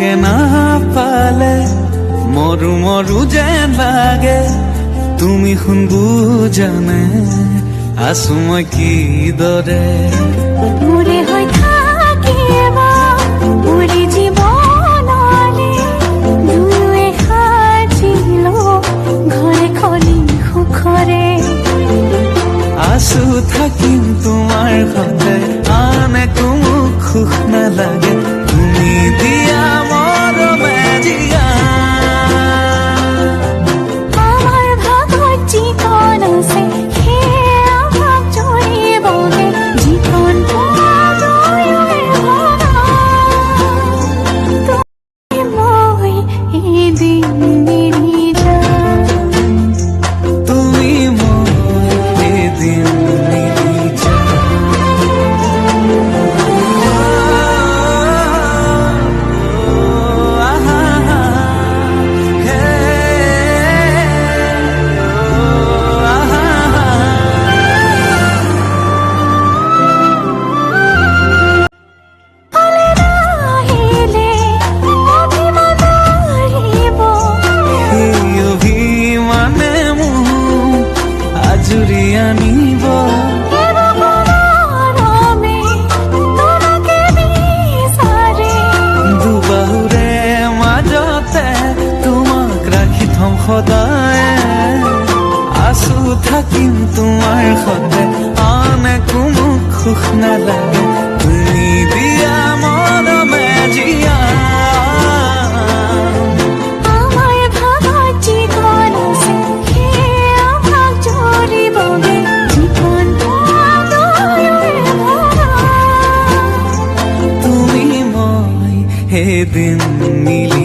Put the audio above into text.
তোমাকে না পালে মৰু মৰু যেন লাগে তুমি শুন বুজানে আছো মই কিদৰে মোৰে হৈ থাকিব মোৰে জীৱনলে দুয়োৱে সাজিলো ঘৰে খনি সুখৰে আছো থাকিম তোমাৰ সতে আন একো মোক সুখ নালাগে তুমি দিয়া মৰমে জিয়া আমাৰ ভাগত যিকণ আছে সেয়া ভাগ জৰিবগে যিকণ দুয়োৱে ভগা তুমি মই এদিন মিলি যাম তুমি মই এদিন মিলি আহিলে অভিমান আহিব সেই অভিমানে মোক আজৰি আনিব মৰমে তোমাকে বিচাৰে দুবাহুৰে মাজতে তোমাক ৰাখি থম সদায় আছো থাকিম তোমাৰ সতে আন একো মোক সুখ নালাগে তুমি দিয়া মৰমে জিয়া আমাৰ ভাগত যিকণ আছে সেয়া ভাগ জৰিবগে যিকণ দুয়োৱে ভগা তুমি মই এদিন মিলি